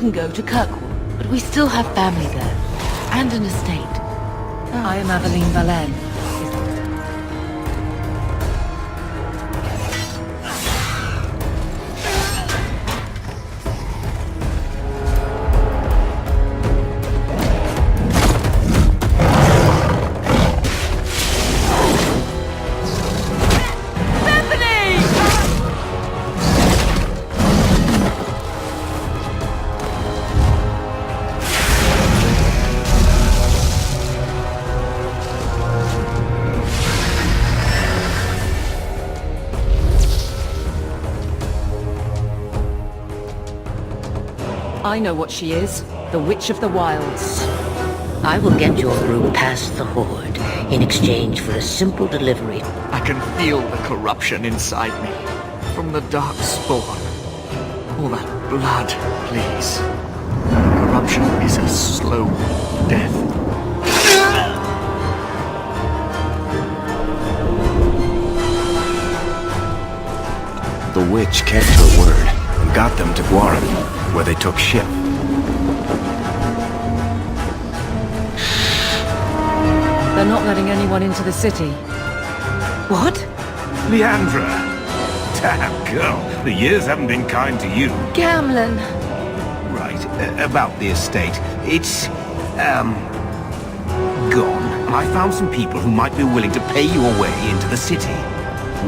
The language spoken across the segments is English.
can go to Kirkwall, but we still have family there. And an estate. I am Aveline Valen. I know what she is. The Witch of the Wilds. I will get your group past the Horde in exchange for a simple delivery. I can feel the corruption inside me. From the dark spawn. All that blood, please. Corruption is a slow death. The witch kept her word and got them to Guaran, where they took ship. They're not letting anyone into the city. What? Leandra! Damn, girl, the years haven't been kind to you. Gamlen! Right, about the estate. It's, gone. I found some people who might be willing to pay your way into the city.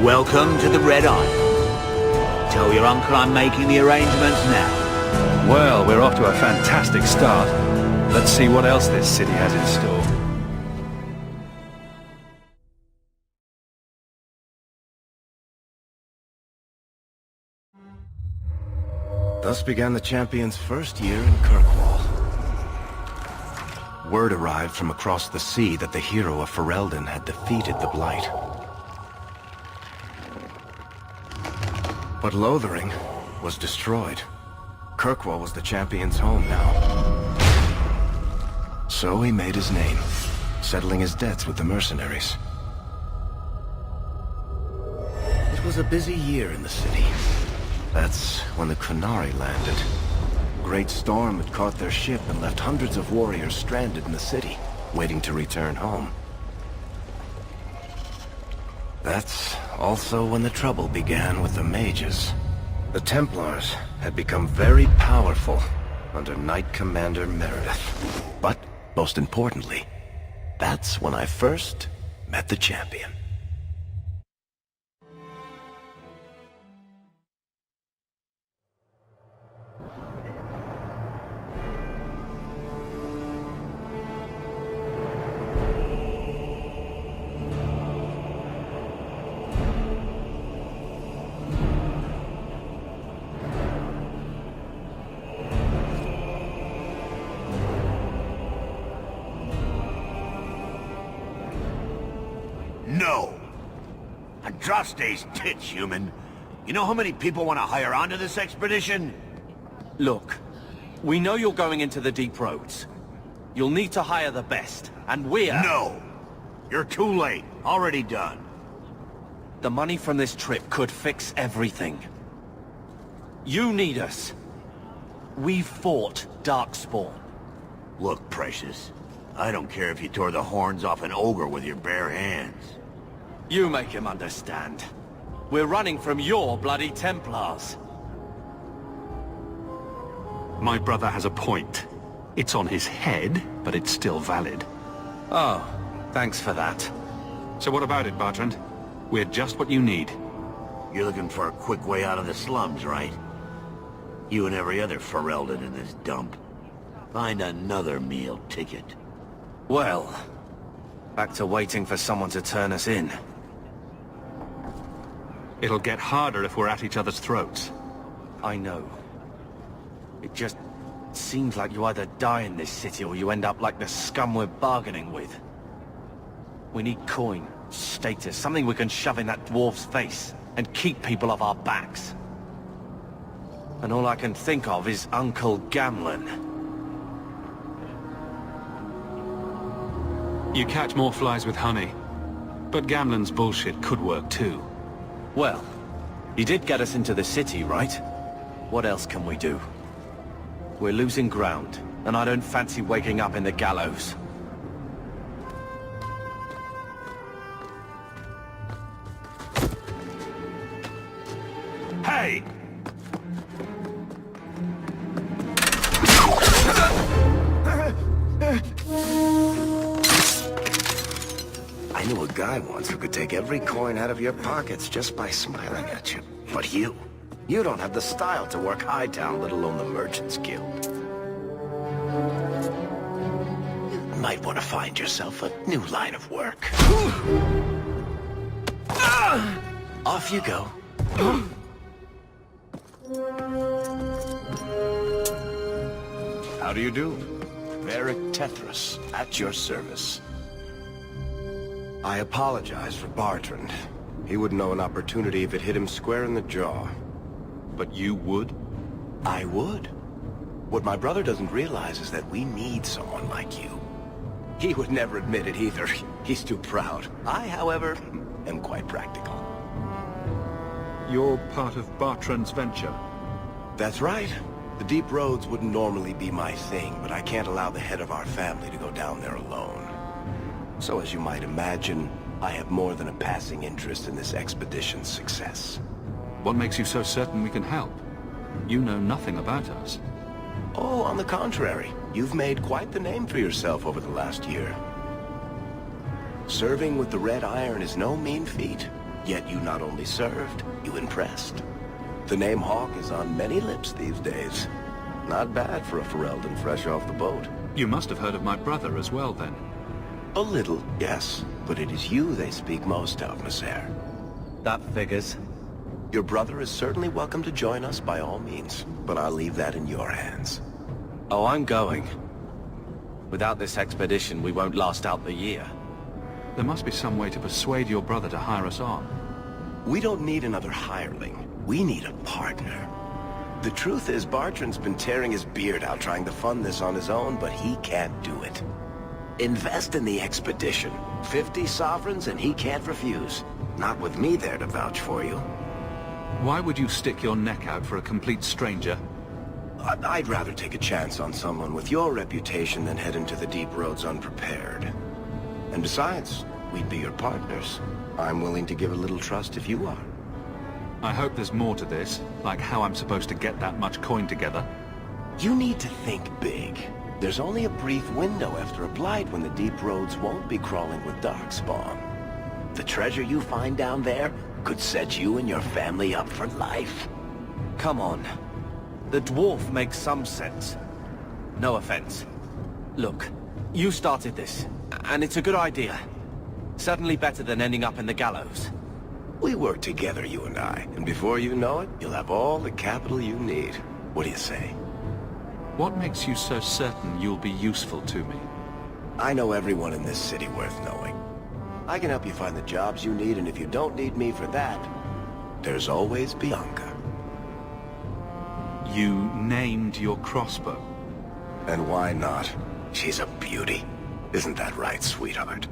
Welcome to the Red Eye. Tell your uncle I'm making the arrangements now. Well, we're off to a fantastic start. Let's see what else this city has in store. Thus began the champion's first year in Kirkwall. Word arrived from across the sea that the hero of Ferelden had defeated the Blight. But Lothering was destroyed. Kirkwall was the champion's home now. So he made his name, settling his debts with the mercenaries. It was a busy year in the city. That's when the Qunari landed. A great storm had caught their ship and left hundreds of warriors stranded in the city, waiting to return home. That's also when the trouble began with the mages. The Templars had become very powerful under Knight Commander Meredith. But, most importantly, that's when I first met the champion. No! Andraste's tits, human. You know how many people want to hire onto this expedition? Look, we know you're going into the deep roads. You'll need to hire the best, and we're... No! You're too late. Already done. The money from this trip could fix everything. You need us. We fought Darkspawn. Look, Precious. I don't care if you tore the horns off an ogre with your bare hands. You make him understand. We're running from your bloody Templars. My brother has a point. It's on his head, but it's still valid. Oh, thanks for that. So what about it, Bertrand? We're just what you need. You're looking for a quick way out of the slums, right? You and every other Ferelden in this dump. Find another meal ticket. Well, back to waiting for someone to turn us in. It'll get harder if we're at each other's throats. I know. It just seems like you either die in this city or you end up like the scum we're bargaining with. We need coin, status, something we can shove in that dwarf's face and keep people off our backs. And all I can think of is Uncle Gamlen. You catch more flies with honey. But Gamlen's bullshit could work too. Well, he did get us into the city, right? What else can we do? We're losing ground, and I don't fancy waking up in the gallows. Hey! I knew a guy once who could take every coin out of your pockets just by smiling at you. But you don't have the style to work Hightown, let alone the Merchants Guild. You might want to find yourself a new line of work. Off you go. How do you do? Varric Tethras, at your service. I apologize for Bartrand. He wouldn't know an opportunity if it hit him square in the jaw. But you would? I would. What my brother doesn't realize is that we need someone like you. He would never admit it either. He's too proud. I, however, am quite practical. You're part of Bartrand's venture. That's right. The deep roads wouldn't normally be my thing, but I can't allow the head of our family to go down there alone. So as you might imagine, I have more than a passing interest in this expedition's success. What makes you so certain we can help? You know nothing about us. Oh, on the contrary. You've made quite the name for yourself over the last year. Serving with the Red Iron is no mean feat. Yet you not only served, you impressed. The name Hawk is on many lips these days. Not bad for a Ferelden fresh off the boat. You must have heard of my brother as well, then. A little, yes. But it is you they speak most of, Monsieur. That figures. Your brother is certainly welcome to join us by all means, but I'll leave that in your hands. Oh, I'm going. Without this expedition, we won't last out the year. There must be some way to persuade your brother to hire us on. We don't need another hireling. We need a partner. The truth is, Bartrand's been tearing his beard out trying to fund this on his own, but he can't do it. Invest in the expedition. 50 sovereigns and he can't refuse. Not with me there to vouch for you. Why would you stick your neck out for a complete stranger? I'd rather take a chance on someone with your reputation than head into the deep roads unprepared. And besides, we'd be your partners. I'm willing to give a little trust if you are. I hope there's more to this, like how I'm supposed to get that much coin together. You need to think big. There's only a brief window after a blight when the deep roads won't be crawling with darkspawn. The treasure you find down there could set you and your family up for life. Come on. The dwarf makes some sense. No offense. Look, you started this, and it's a good idea. Certainly better than ending up in the gallows. We work together, you and I, and before you know it, you'll have all the capital you need. What do you say? What makes you so certain you'll be useful to me? I know everyone in this city worth knowing. I can help you find the jobs you need, and if you don't need me for that, there's always Bianca. You named your crossbow. And why not? She's a beauty. Isn't that right, sweetheart?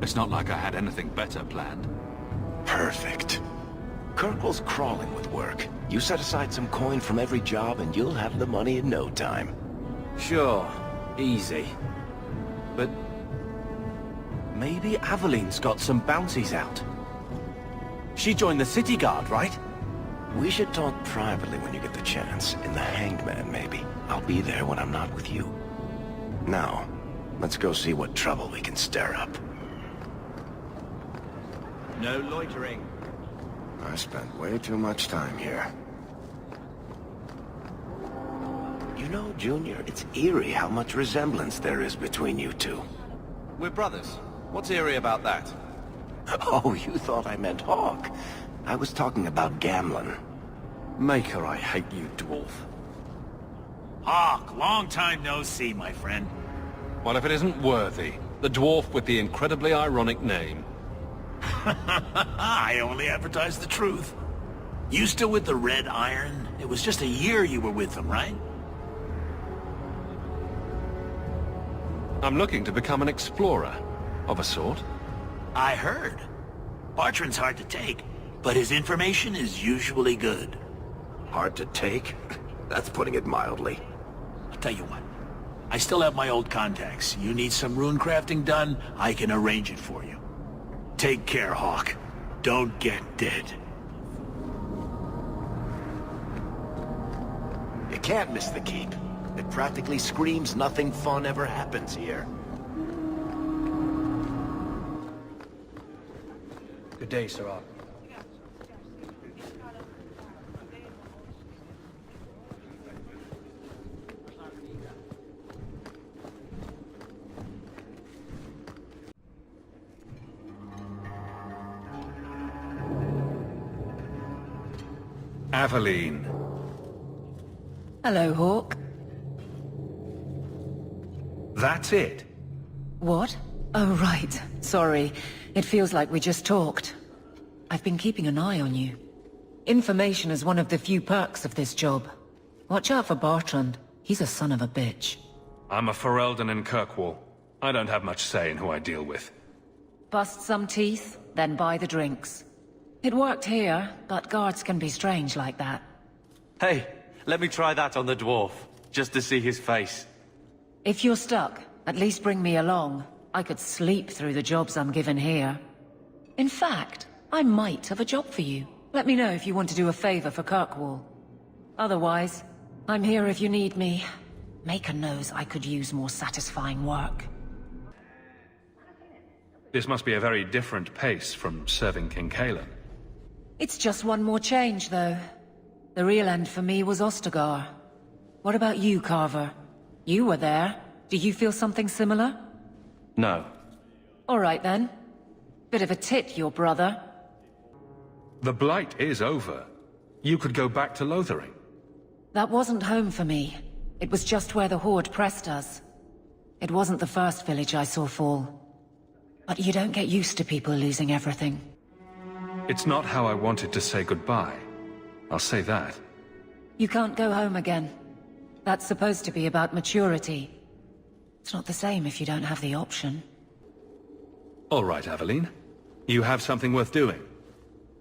It's not like I had anything better planned. Perfect. Kirkwall's crawling with work. You set aside some coin from every job and you'll have the money in no time. Sure, easy. But maybe Aveline's got some bounties out. She joined the city guard, right? We should talk privately when you get the chance. In the Hanged Man, maybe. I'll be there when I'm not with you. Now, let's go see what trouble we can stir up. No loitering. I spent way too much time here. You know, Junior, it's eerie how much resemblance there is between you two. We're brothers. What's eerie about that? Oh, you thought I meant Hawk. I was talking about Gamlin. Maker, I hate you, dwarf. Hawk, long time no see, my friend. What if it isn't Worthy, the dwarf with the incredibly ironic name? I only advertise the truth. You still with the Red Iron? It was just a year you were with them, right? I'm looking to become an explorer, of a sort. I heard. Bartrand's hard to take, but his information is usually good. Hard to take? That's putting it mildly. I'll tell you what. I still have my old contacts. You need some rune crafting done, I can arrange it for you. Take care, Hawk. Don't get dead. You can't miss the keep. It practically screams nothing fun ever happens here. Good day, Sirach. Aveline. Hello, Hawk. That's it? What? Oh, right. Sorry. It feels like we just talked. I've been keeping an eye on you. Information is one of the few perks of this job. Watch out for Bartrand. He's a son of a bitch. I'm a Ferelden in Kirkwall. I don't have much say in who I deal with. Bust some teeth, then buy the drinks. It worked here, but guards can be strange like that. Hey, let me try that on the dwarf, just to see his face. If you're stuck, at least bring me along. I could sleep through the jobs I'm given here. In fact, I might have a job for you. Let me know if you want to do a favor for Kirkwall. Otherwise, I'm here if you need me. Maker knows I could use more satisfying work. This must be a very different pace from serving King Cailan. It's just one more change, though. The real end for me was Ostagar. What about you, Carver? You were there. Do you feel something similar? No. All right, then. Bit of a tit, your brother. The Blight is over. You could go back to Lothering. That wasn't home for me. It was just where the Horde pressed us. It wasn't the first village I saw fall. But you don't get used to people losing everything. It's not how I wanted to say goodbye. I'll say that. You can't go home again. That's supposed to be about maturity. It's not the same if you don't have the option. All right, Aveline. You have something worth doing.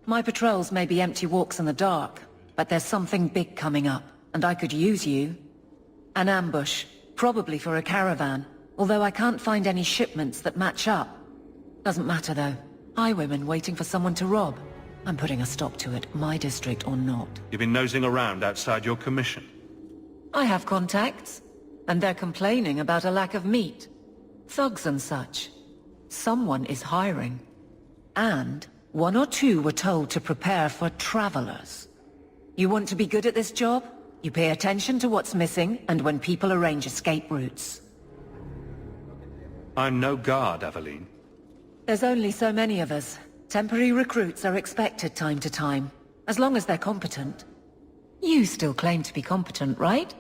My patrols may be empty walks in the dark, but there's something big coming up, and I could use you. An ambush, probably for a caravan, although I can't find any shipments that match up. Doesn't matter though. Highwaymen waiting for someone to rob. I'm putting a stop to it, my district or not. You've been nosing around outside your commission. I have contacts, and they're complaining about a lack of meat. Thugs and such. Someone is hiring. And one or two were told to prepare for travelers. You want to be good at this job? You pay attention to what's missing, and when people arrange escape routes. I'm no guard, Aveline. There's only so many of us. Temporary recruits are expected time to time, as long as they're competent. You still claim to be competent, right?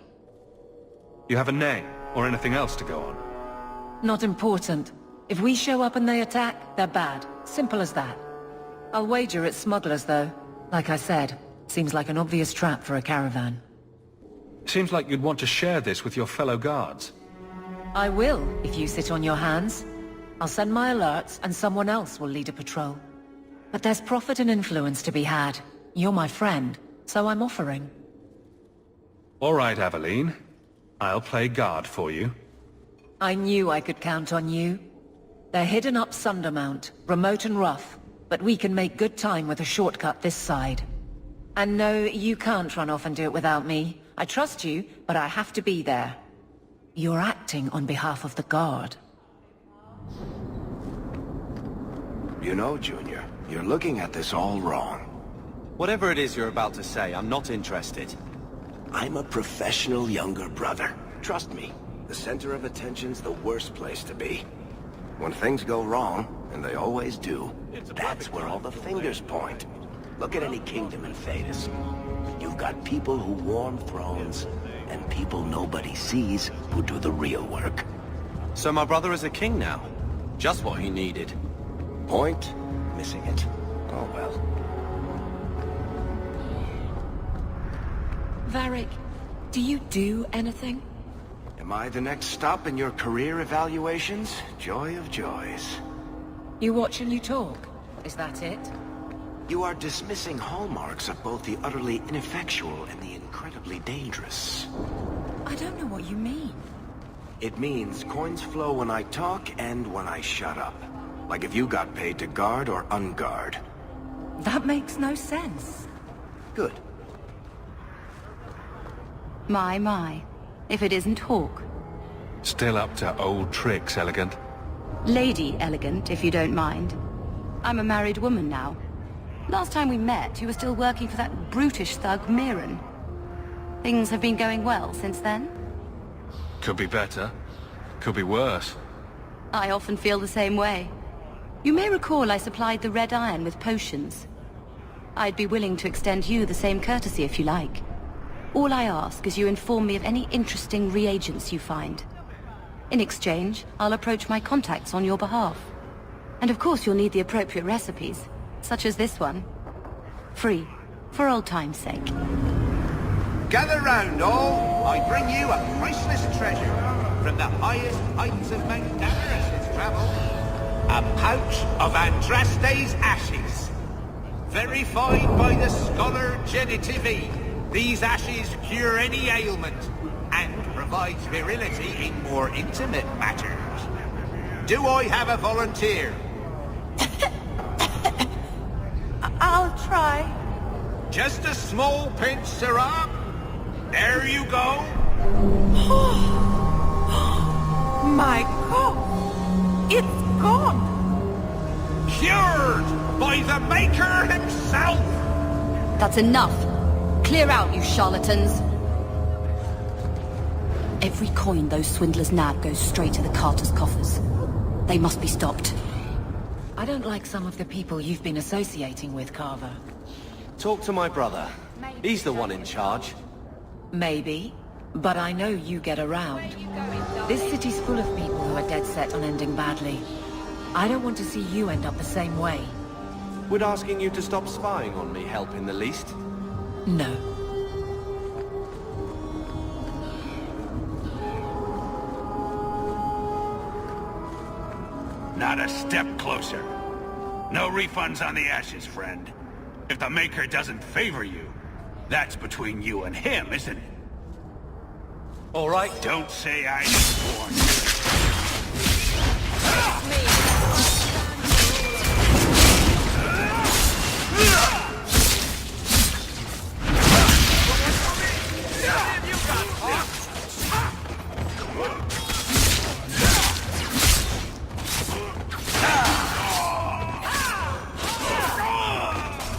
You have a name, or anything else to go on? Not important. If we show up and they attack, they're bad. Simple as that. I'll wager it's smugglers, though. Like I said, seems like an obvious trap for a caravan. Seems like you'd want to share this with your fellow guards. I will, if you sit on your hands. I'll send my alerts, and someone else will lead a patrol. But there's profit and influence to be had. You're my friend, so I'm offering. All right, Aveline. I'll play guard for you. I knew I could count on you. They're hidden up Sundermount, remote and rough, but we can make good time with a shortcut this side. And no, you can't run off and do it without me. I trust you, but I have to be there. You're acting on behalf of the Guard. You know, Junior, you're looking at this all wrong. Whatever it is you're about to say, I'm not interested. I'm a professional younger brother. Trust me, the center of attention's the worst place to be. When things go wrong, and they always do, that's where all the fingers point. Look at any kingdom in Thedas. You've got people who warm thrones, and people nobody sees who do the real work. So my brother is a king now. Just what he needed. Point? Missing it. Oh well. Varric, do you do anything? Am I the next stop in your career evaluations? Joy of joys. You watch and you talk. Is that it? You are dismissing hallmarks of both the utterly ineffectual and the incredibly dangerous. I don't know what you mean. It means coins flow when I talk and when I shut up. Like if you got paid to guard or unguard. That makes no sense. Good. My. If it isn't Hawk. Still up to old tricks, Elegant. Lady Elegant, if you don't mind. I'm a married woman now. Last time we met, you were still working for that brutish thug, Mirren. Things have been going well since then? Could be better. Could be worse. I often feel the same way. You may recall I supplied the Red Iron with potions. I'd be willing to extend you the same courtesy if you like. All I ask is you inform me of any interesting reagents you find. In exchange, I'll approach my contacts on your behalf. And of course you'll need the appropriate recipes, such as this one. Free, for old time's sake. Gather round, all. I bring you a priceless treasure from the highest heights of Mount Damaris' travel. A pouch of Andraste's ashes. Verified by the scholar Genitivi, these ashes cure any ailment and provides virility in more intimate matters. Do I have a volunteer? I'll try. Just a small pinch, sirrah. There you go. My God! It's gone! Cured by the Maker himself! That's enough! Clear out, you charlatans! Every coin those swindlers nab goes straight to the Carter's coffers. They must be stopped. I don't like some of the people you've been associating with, Carver. Talk to my brother. He's the one in charge. Maybe, but I know you get around. This city's full of people who are dead set on ending badly. I don't want to see you end up the same way. Would asking you to stop spying on me help in the least? No. Not a step closer. No refunds on the ashes, friend. If the Maker doesn't favor you, that's between you and him, isn't it? All right. Don't say I didn't warn you.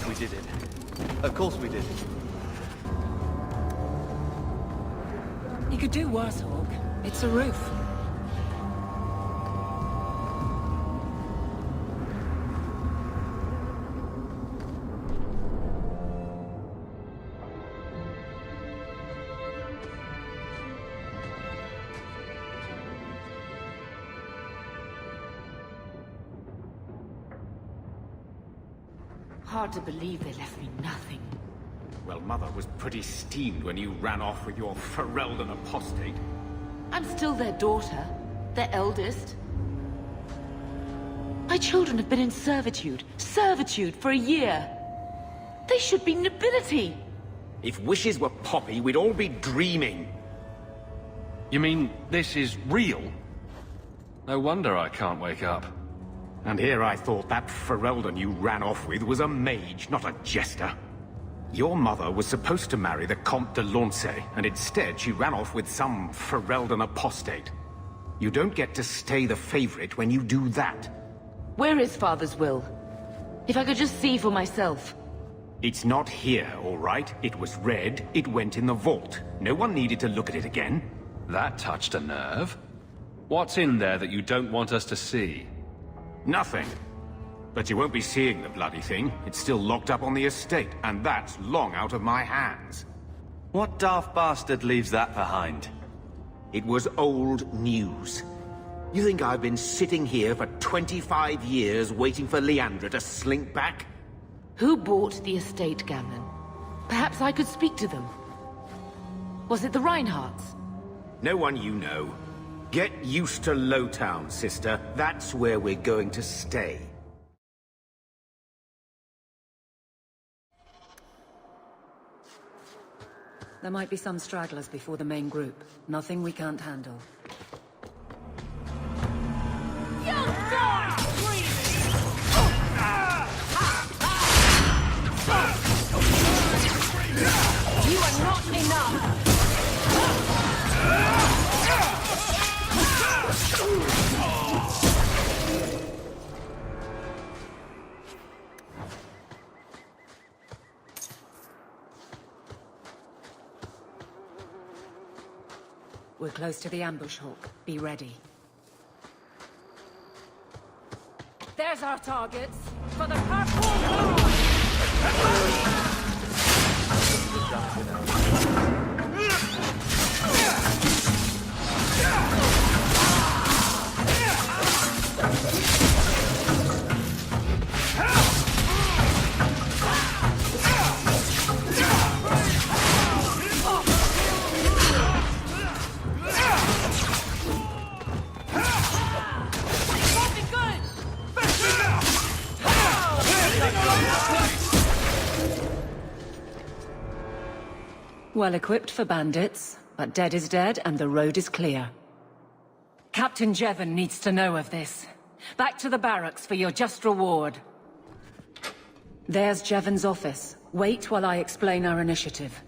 We did it. Of course we did. You could do worse, Hawk. It's a roof. Hard to believe they left me nothing. Well, Mother was pretty steamed when you ran off with your Ferelden apostate. I'm still their daughter, their eldest. My children have been in servitude for a year. They should be nobility. If wishes were poppy, we'd all be dreaming. You mean this is real? No wonder I can't wake up. And here I thought that Ferelden you ran off with was a mage, not a jester. Your mother was supposed to marry the Comte de Launcey, and instead she ran off with some Ferelden apostate. You don't get to stay the favorite when you do that. Where is Father's will? If I could just see for myself. It's not here, all right? It was read, it went in the vault. No one needed to look at it again. That touched a nerve. What's in there that you don't want us to see? Nothing. But you won't be seeing the bloody thing. It's still locked up on the estate, and that's long out of my hands. What daft bastard leaves that behind? It was old news. You think I've been sitting here for 25 years waiting for Leandra to slink back? Who bought the estate, Gamlen? Perhaps I could speak to them. Was it the Reinhardts? No one you know. Get used to Lowtown, sister. That's where we're going to stay. There might be some stragglers before the main group. Nothing we can't handle. You are not enough! We're close to the ambush, Hawk. Be ready. There's our targets! For the purple moon! Well equipped for bandits, but dead is dead and the road is clear. Captain Jevon needs to know of this. Back to the barracks for your just reward. There's Jevon's office. Wait while I explain our initiative.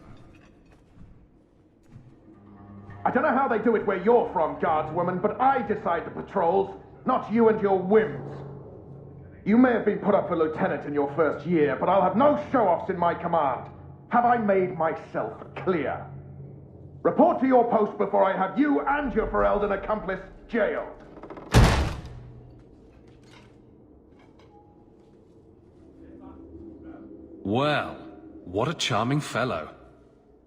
I don't know how they do it where you're from, guardswoman, but I decide the patrols, not you and your whims. You may have been put up for lieutenant in your first year, but I'll have no show-offs in my command. Have I made myself clear? Report to your post before I have you and your Ferelden accomplice jailed. Well, what a charming fellow.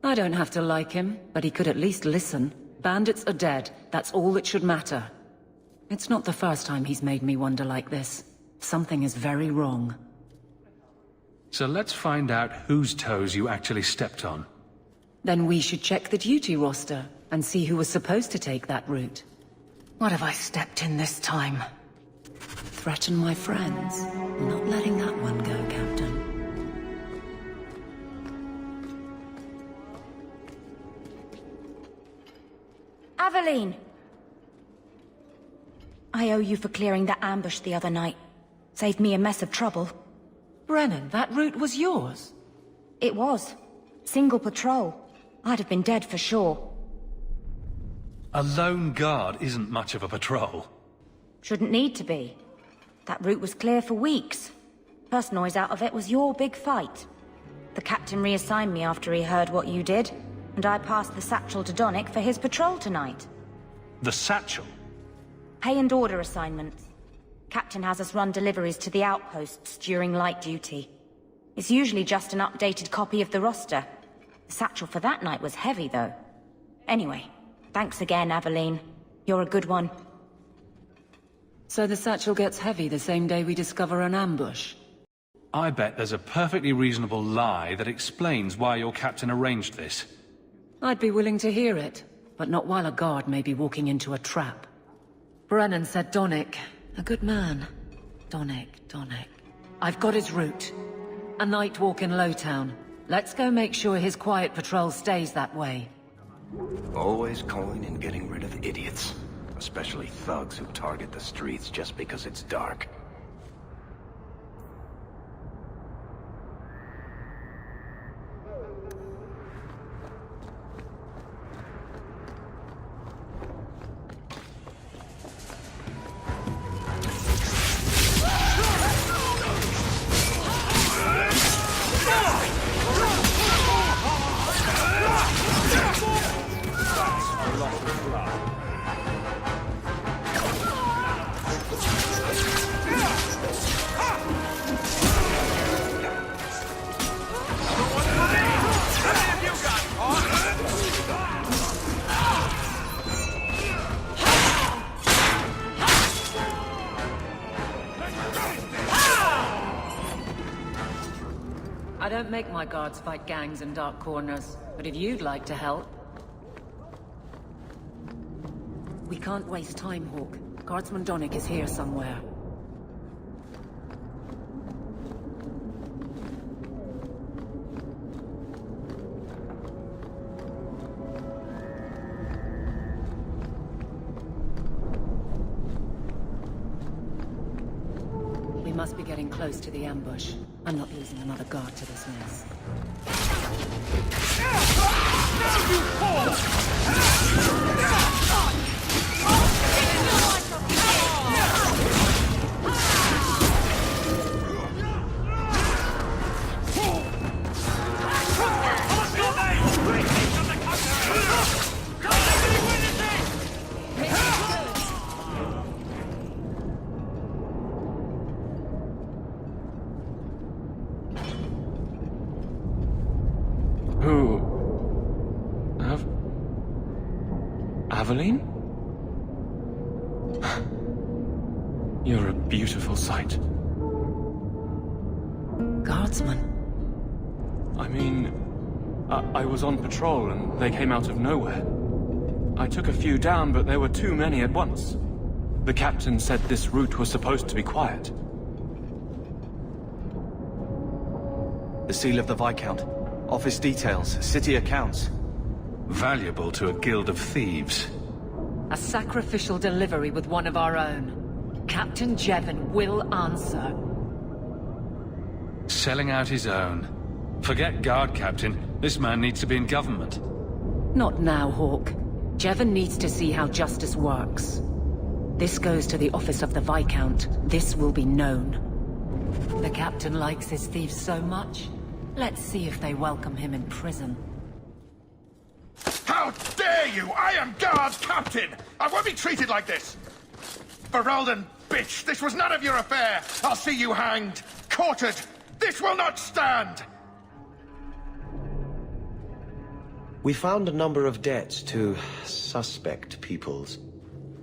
I don't have to like him, but he could at least listen. Bandits are dead. That's all that should matter. It's not the first time he's made me wonder like this. Something is very wrong. So let's find out whose toes you actually stepped on. Then we should check the duty roster and see who was supposed to take that route. What have I stepped in this time? Threaten my friends? I'm not letting that one go, Captain. Aveline! I owe you for clearing that ambush the other night. Saved me a mess of trouble. Brennan, that route was yours? It was. Single patrol. I'd have been dead for sure. A lone guard isn't much of a patrol. Shouldn't need to be. That route was clear for weeks. First noise out of it was your big fight. The captain reassigned me after he heard what you did, and I passed the satchel to Donnick for his patrol tonight. The satchel? Pay and order assignments. Captain has us run deliveries to the outposts during light duty. It's usually just an updated copy of the roster. The satchel for that night was heavy, though. Anyway, thanks again, Aveline. You're a good one. So the satchel gets heavy the same day we discover an ambush? I bet there's a perfectly reasonable lie that explains why your captain arranged this. I'd be willing to hear it, but not while a guard may be walking into a trap. Brennan said Donnick. A good man. Donnick. I've got his route. A night walk in Lowtown. Let's go make sure his quiet patrol stays that way. Always calling and getting rid of idiots. Especially thugs who target the streets just because it's dark. I don't make my guards fight gangs in dark corners, but if you'd like to help... We can't waste time, Hawk. Guardsman Donnick is here somewhere. must be getting close to the ambush. I'm not losing another guard to this mess. Aveline? You're a beautiful sight. Guardsman? I mean, I was on patrol and they came out of nowhere. I took a few down, but there were too many at once. The captain said this route was supposed to be quiet. The seal of the Viscount. Office details, city accounts. Valuable to a guild of thieves. A sacrificial delivery with one of our own. Captain Jevon will answer. Selling out his own. Forget guard captain. This man needs to be in government. Not now, Hawk. Jevon needs to see how justice works. This goes to the office of the Viscount. This will be known. The captain likes his thieves so much. Let's see if they welcome him in prison. How dare you! I am guard captain! I won't be treated like this! Ferelden, bitch, this was none of your affair! I'll see you hanged, quartered! This will not stand! We found a number of debts to suspect peoples.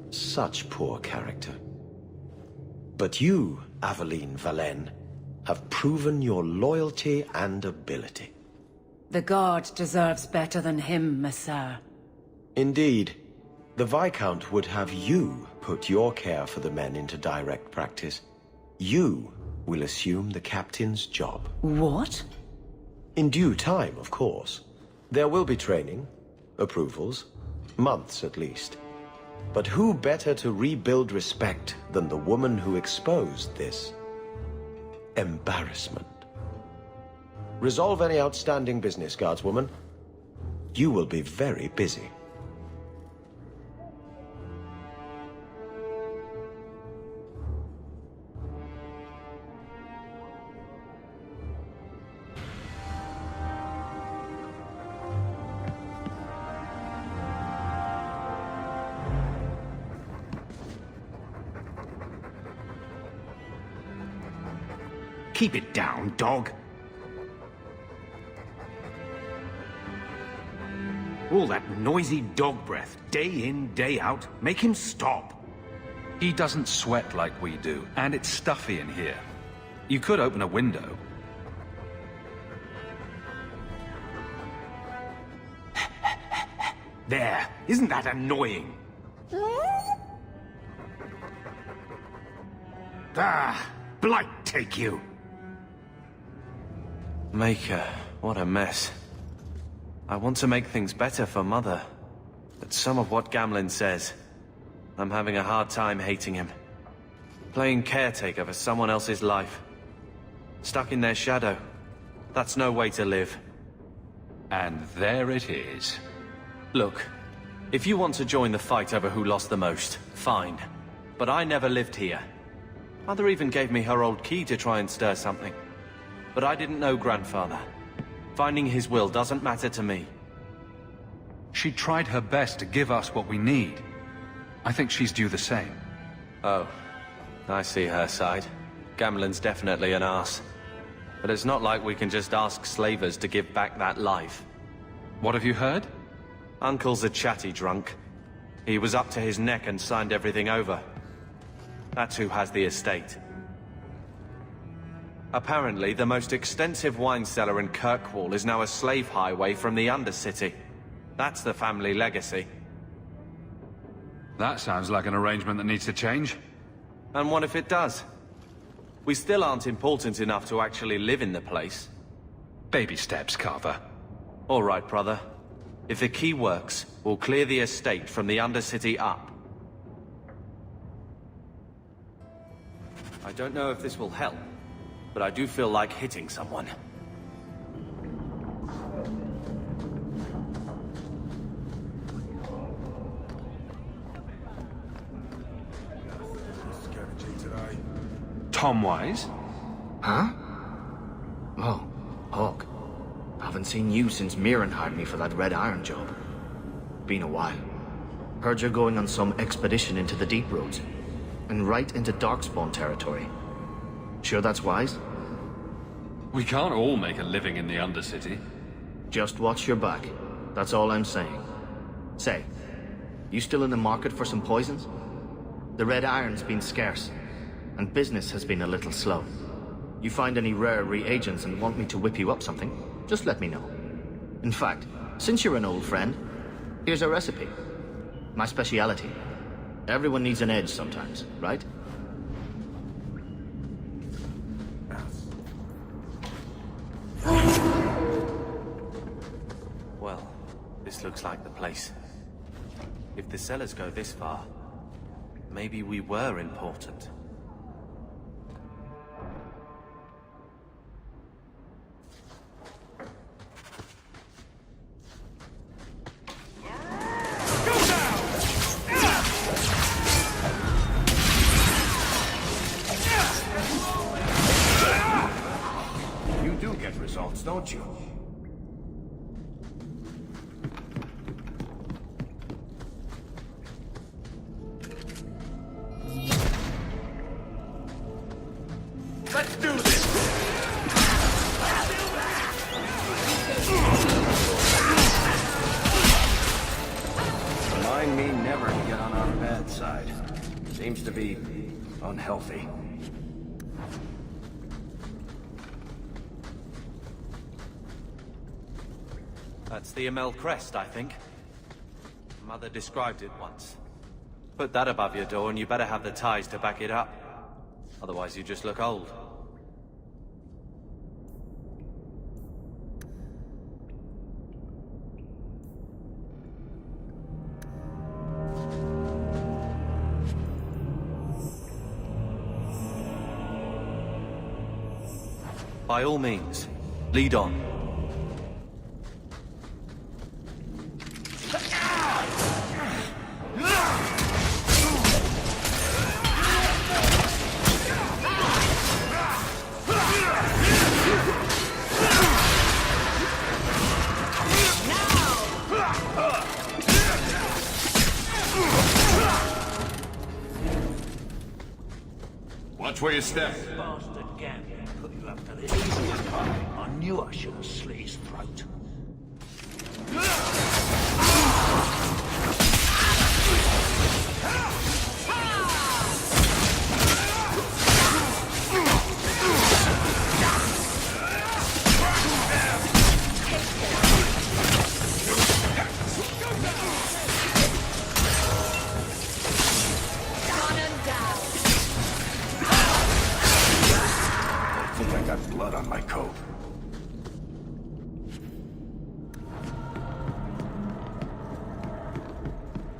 Such poor character. But you, Aveline Valen, have proven your loyalty and ability. The guard deserves better than him, Messere. Indeed. The Viscount would have you put your care for the men into direct practice. You will assume the captain's job. What? In due time, of course. There will be training, approvals, months at least. But who better to rebuild respect than the woman who exposed this embarrassment? Resolve any outstanding business, guardswoman. You will be very busy. Keep it down, dog. All that noisy dog breath, day in, day out, make him stop. He doesn't sweat like we do, and it's stuffy in here. You could open a window. There, isn't that annoying? Ah, blight take you. Maker, what a mess. I want to make things better for Mother, but some of what Gamlen says, I'm having a hard time hating him. Playing caretaker for someone else's life. Stuck in their shadow. That's no way to live. And there it is. Look, if you want to join the fight over who lost the most, fine. But I never lived here. Mother even gave me her old key to try and stir something. But I didn't know Grandfather. Finding his will doesn't matter to me. She tried her best to give us what we need. I think she's due the same. Oh, I see her side. Gamlen's definitely an arse. But it's not like we can just ask slavers to give back that life. What have you heard? Uncle's a chatty drunk. He was up to his neck and signed everything over. That's who has the estate. Apparently, the most extensive wine cellar in Kirkwall is now a slave highway from the Undercity. That's the family legacy. That sounds like an arrangement that needs to change. And what if it does? We still aren't important enough to actually live in the place. Baby steps, Carver. All right, brother. If the key works, we'll clear the estate from the Undercity up. I don't know if this will help, but I do feel like hitting someone. Tom Wise? Huh? Oh, Hawk. Haven't seen you since Mirren hired me for that Red Iron job. Been a while. Heard you're going on some expedition into the Deep Roads. And right into Darkspawn territory. Sure that's wise? We can't all make a living in the Undercity. Just watch your back. That's all I'm saying. Say, you still in the market for some poisons? The Red Iron's been scarce, and business has been a little slow. You find any rare reagents and want me to whip you up something, just let me know. In fact, since you're an old friend, here's a recipe. My speciality. Everyone needs an edge sometimes, right? Well, this looks like the place. If the cellars go this far, maybe we were important. You do get results, don't you? Let's do this! Remind me never to get on our bad side. Seems to be unhealthy. That's the ML crest, I think. Mother described it once. Put that above your door and you better have the ties to back it up. Otherwise you just look old. By all means, lead on. Watch where you step. Bastard gambler put you up to this. I knew I should have slit his throat. I think I got blood on my coat.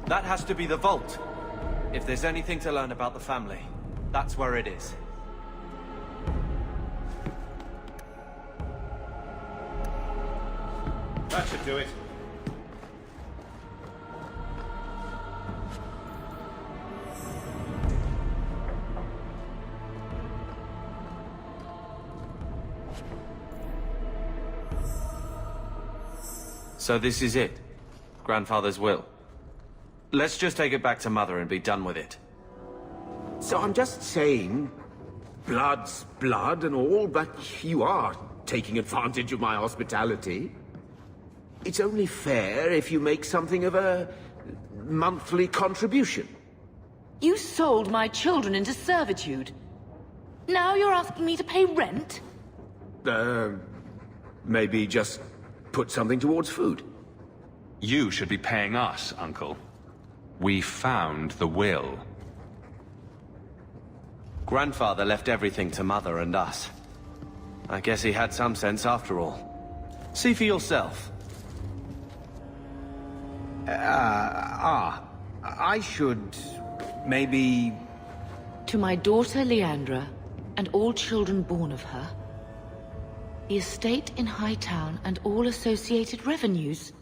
That has to be the vault. If there's anything to learn about the family, that's where it is. That should do it. So this is it? Grandfather's will? Let's just take it back to Mother and be done with it. So I'm just saying, blood's blood and all, but you are taking advantage of my hospitality. It's only fair if you make something of a monthly contribution. You sold my children into servitude. Now you're asking me to pay rent? Maybe just put something towards food. You should be paying us, Uncle. We found the will. Grandfather left everything to Mother and us. I guess he had some sense after all. See for yourself. I should maybe To my daughter Leandra, and all children born of her, the estate in Hightown and all associated revenues.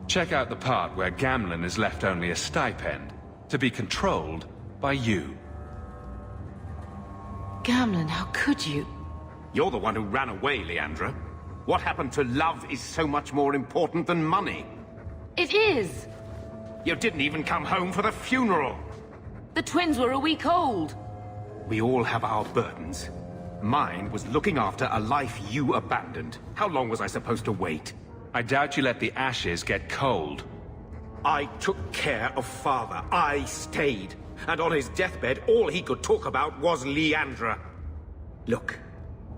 Check out the part where Gamlen is left only a stipend, to be controlled by you. Gamlen, how could you? You're the one who ran away, Leandra. What happened to love is so much more important than money. It is! You didn't even come home for the funeral. The twins were a week old. We all have our burdens. Mine was looking after a life you abandoned. How long was I supposed to wait? I doubt you let the ashes get cold. I took care of Father. I stayed. And on his deathbed, all he could talk about was Leandra. Look,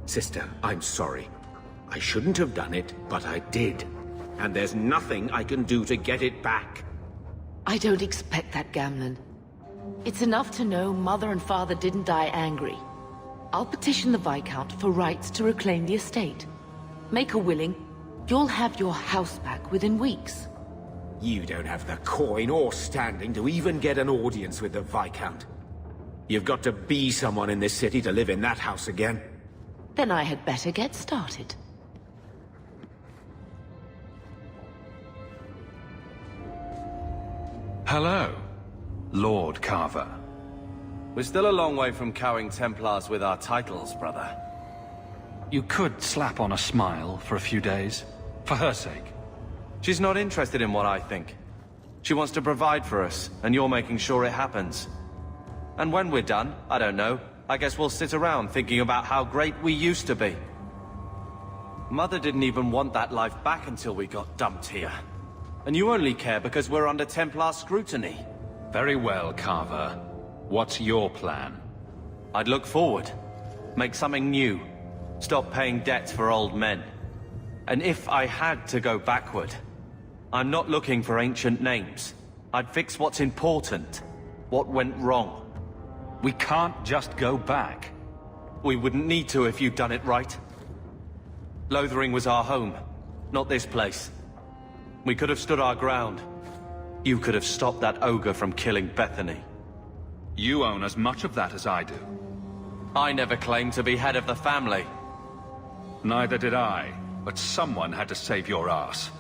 sister, I'm sorry. I shouldn't have done it, but I did. And there's nothing I can do to get it back. I don't expect that, Gamlen. It's enough to know Mother and Father didn't die angry. I'll petition the Viscount for rights to reclaim the estate. Make her willing, you'll have your house back within weeks. You don't have the coin or standing to even get an audience with the Viscount. You've got to be someone in this city to live in that house again. Then I had better get started. Hello, Lord Carver. We're still a long way from cowing Templars with our titles, brother. You could slap on a smile for a few days, for her sake. She's not interested in what I think. She wants to provide for us, and you're making sure it happens. And when we're done, I don't know, I guess we'll sit around thinking about how great we used to be. Mother didn't even want that life back until we got dumped here. And you only care because we're under Templar scrutiny. Very well, Carver. What's your plan? I'd look forward. Make something new. Stop paying debts for old men. And if I had to go backward, I'm not looking for ancient names. I'd fix what's important. What went wrong. We can't just go back. We wouldn't need to if you'd done it right. Lothering was our home, not this place. We could have stood our ground. You could have stopped that ogre from killing Bethany. You own as much of that as I do. I never claimed to be head of the family. Neither did I, but someone had to save your ass.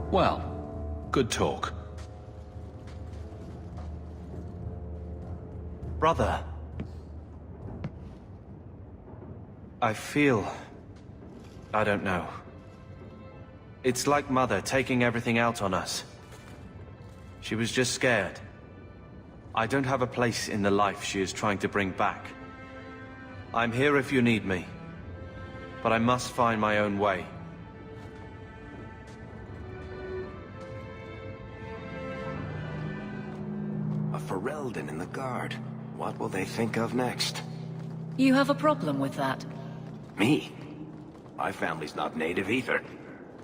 Well, good talk. Brother. I feel... I don't know. It's like Mother taking everything out on us. She was just scared. I don't have a place in the life she is trying to bring back. I'm here if you need me. But I must find my own way. A Ferelden in the Guard. What will they think of next? You have a problem with that? Me? My family's not native either.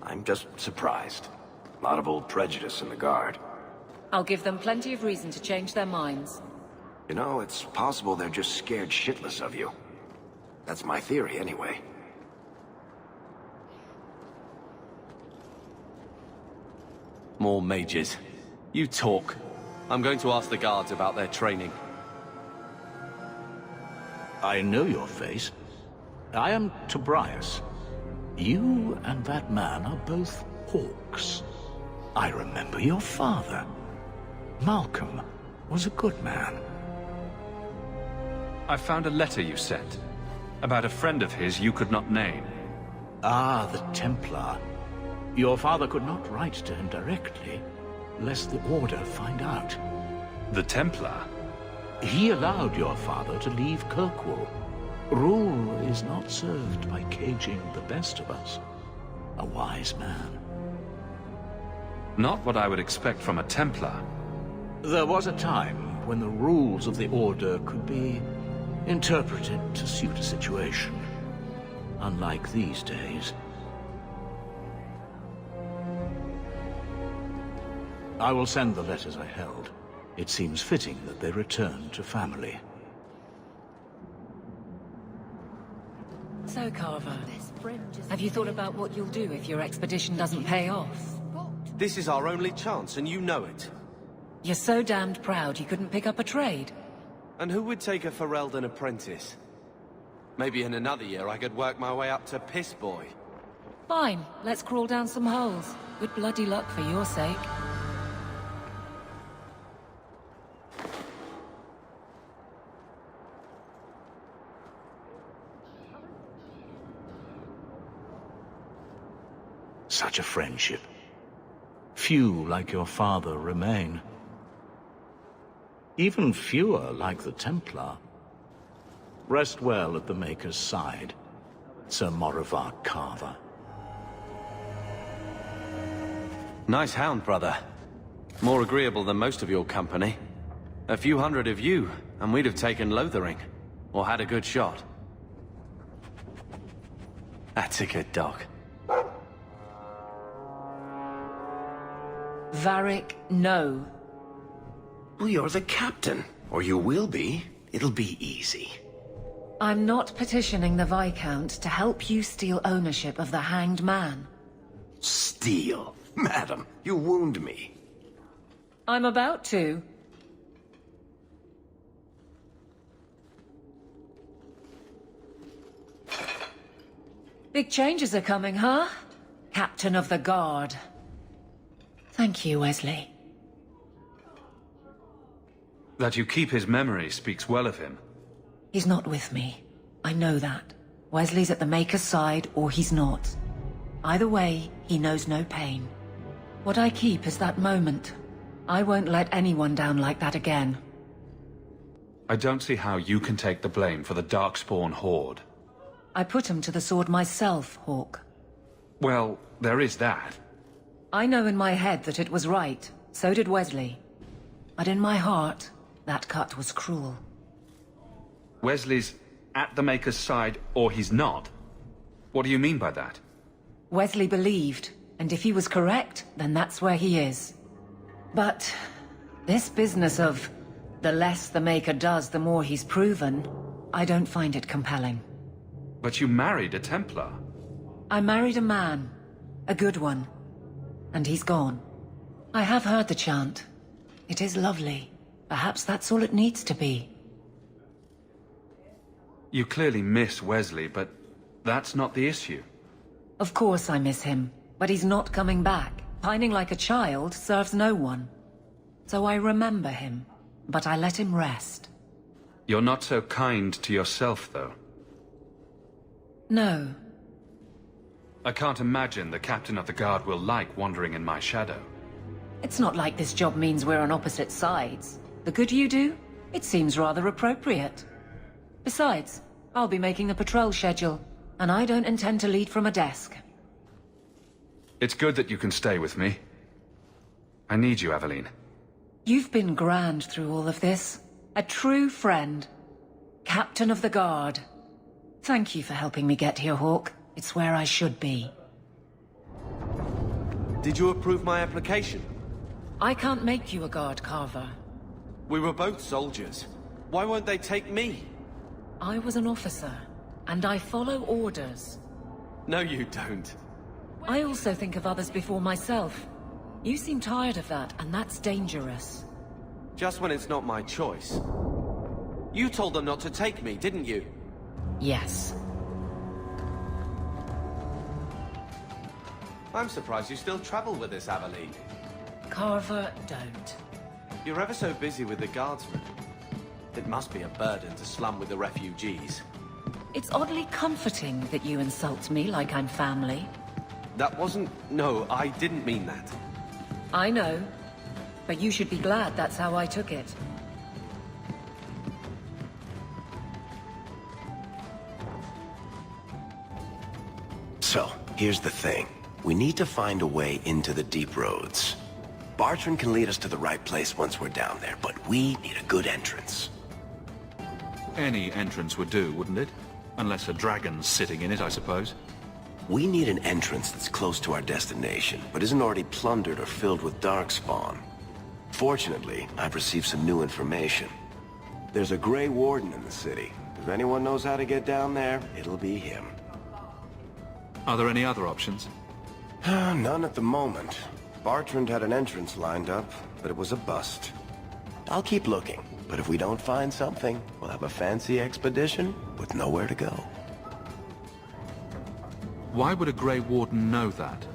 I'm just surprised. A lot of old prejudice in the Guard. I'll give them plenty of reason to change their minds. You know, it's possible they're just scared shitless of you. That's my theory, anyway. More mages. You talk. I'm going to ask the guards about their training. I know your face. I am Tobias. You and that man are both hawks. I remember your father. Malcolm was a good man. I found a letter you sent. About a friend of his you could not name. Ah, the Templar. Your father could not write to him directly, lest the Order find out. The Templar? He allowed your father to leave Kirkwall. Rule is not served by caging the best of us. A wise man. Not what I would expect from a Templar. There was a time when the rules of the Order could be interpreted to suit a situation. Unlike these days. I will send the letters I held. It seems fitting that they return to family. So, Carver, have you thought about what you'll do if your expedition doesn't pay off? This is our only chance, and you know it. You're so damned proud you couldn't pick up a trade. And who would take a Ferelden apprentice? Maybe in another year I could work my way up to Piss Boy. Fine, let's crawl down some holes. Good bloody luck for your sake. Such a friendship. Few like your father remain. Even fewer like the Templar. Rest well at the Maker's side, Sir Morivar Carver. Nice hound, brother. More agreeable than most of your company. A few hundred of you, and we'd have taken Lothering. Or had a good shot. That's a good dog. Varric, no. Well, you're the captain. Or you will be. It'll be easy. I'm not petitioning the Viscount to help you steal ownership of the Hanged Man. Steal? Madam, you wound me. I'm about to. Big changes are coming, huh? Captain of the Guard. Thank you, Wesley. That you keep his memory speaks well of him. He's not with me. I know that. Wesley's at the Maker's side, or he's not. Either way, he knows no pain. What I keep is that moment. I won't let anyone down like that again. I don't see how you can take the blame for the Darkspawn Horde. I put him to the sword myself, Hawk. Well, there is that. I know in my head that it was right. So did Wesley. But in my heart, that cut was cruel. Wesley's at the Maker's side, or he's not? What do you mean by that? Wesley believed, and if he was correct, then that's where he is. But this business of the less the Maker does, the more he's proven, I don't find it compelling. But you married a Templar. I married a man. A good one. And he's gone. I have heard the chant. It is lovely. Perhaps that's all it needs to be. You clearly miss Wesley, but that's not the issue. Of course I miss him, but he's not coming back. Pining like a child serves no one. So I remember him, but I let him rest. You're not so kind to yourself, though. No. I can't imagine the Captain of the Guard will like wandering in my shadow. It's not like this job means we're on opposite sides. The good you do, it seems rather appropriate. Besides, I'll be making the patrol schedule, and I don't intend to lead from a desk. It's good that you can stay with me. I need you, Aveline. You've been grand through all of this. A true friend. Captain of the Guard. Thank you for helping me get here, Hawk. It's where I should be. Did you approve my application? I can't make you a guard, Carver. We were both soldiers. Why won't they take me? I was an officer, and I follow orders. No, you don't. I also think of others before myself. You seem tired of that, and that's dangerous. Just when it's not my choice. You told them not to take me, didn't you? Yes. I'm surprised you still travel with this, Aveline. Carver, don't. You're ever so busy with the guardsmen. It must be a burden to slum with the refugees. It's oddly comforting that you insult me like I'm family. That wasn't... No, I didn't mean that. I know. But you should be glad that's how I took it. So, here's the thing. We need to find a way into the deep roads. Bartrand can lead us to the right place once we're down there, but we need a good entrance. Any entrance would do, wouldn't it? Unless a dragon's sitting in it, I suppose. We need an entrance that's close to our destination, but isn't already plundered or filled with darkspawn. Fortunately, I've received some new information. There's a Grey Warden in the city. If anyone knows how to get down there, it'll be him. Are there any other options? None at the moment. Bartrand had an entrance lined up, but it was a bust. I'll keep looking, but if we don't find something, we'll have a fancy expedition with nowhere to go. Why would a Grey Warden know that?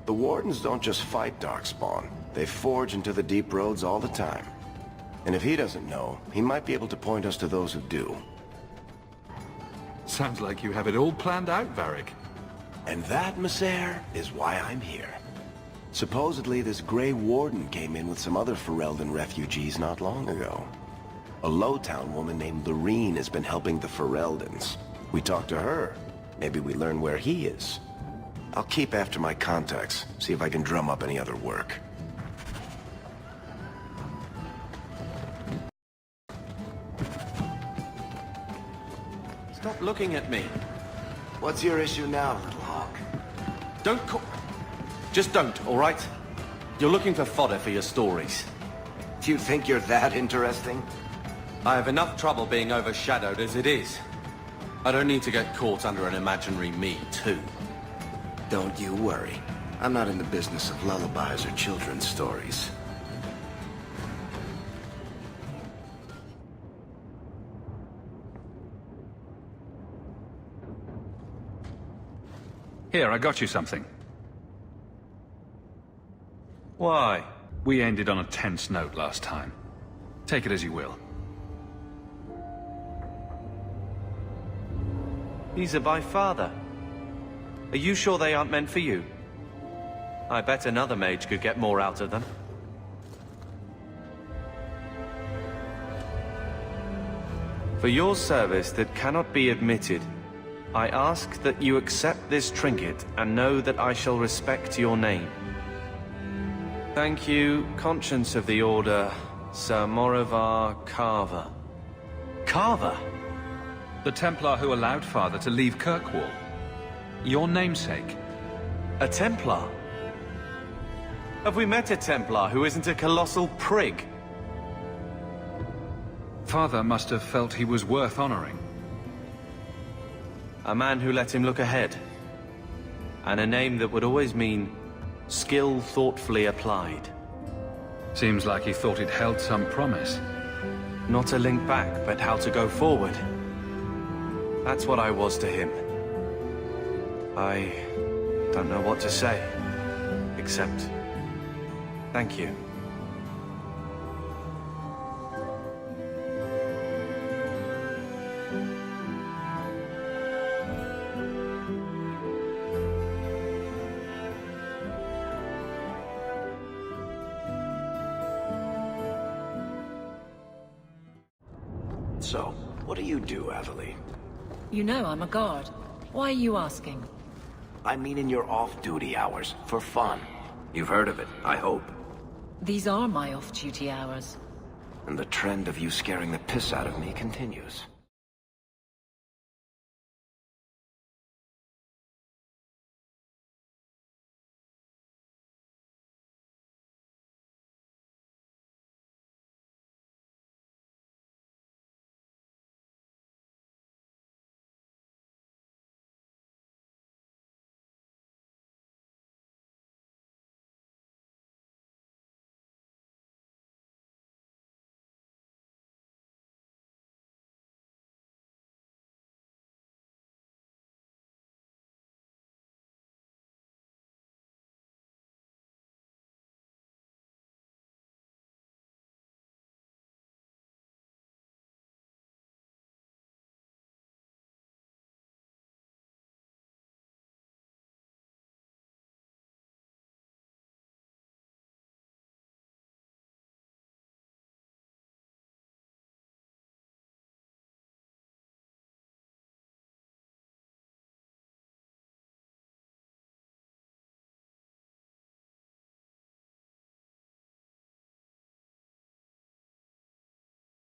The Wardens don't just fight Darkspawn. They forge into the deep roads all the time. And if he doesn't know, he might be able to point us to those who do. Sounds like you have it all planned out, Varric. And that, Messer, is why I'm here. Supposedly, this Grey Warden came in with some other Ferelden refugees not long ago. A Lowtown woman named Lorene has been helping the Fereldans. We talked to her. Maybe we learn where he is. I'll keep after my contacts, see if I can drum up any other work. Stop looking at me. What's your issue now, little hawk? Don't call... Just don't, all right? You're looking for fodder for your stories. Do you think you're that interesting? I have enough trouble being overshadowed as it is. I don't need to get caught under an imaginary me, too. Don't you worry. I'm not in the business of lullabies or children's stories. Here, I got you something. Why? We ended on a tense note last time. Take it as you will. These are by father. Are you sure they aren't meant for you? I bet another mage could get more out of them. For your service that cannot be admitted, I ask that you accept this trinket and know that I shall respect your name. Thank you, Conscience of the Order, Sir Morivar Carver. Carver? The Templar who allowed Father to leave Kirkwall. Your namesake. A Templar? Have we met a Templar who isn't a colossal prig? Father must have felt he was worth honoring. A man who let him look ahead. And a name that would always mean skill thoughtfully applied. Seems like he thought it held some promise. Not a link back, but how to go forward. That's what I was to him. I don't know what to say, except thank you. So, what do you do, Avelie? You know I'm a guard. Why are you asking? I mean in your off-duty hours, for fun. You've heard of it, I hope. These are my off-duty hours. And the trend of you scaring the piss out of me continues.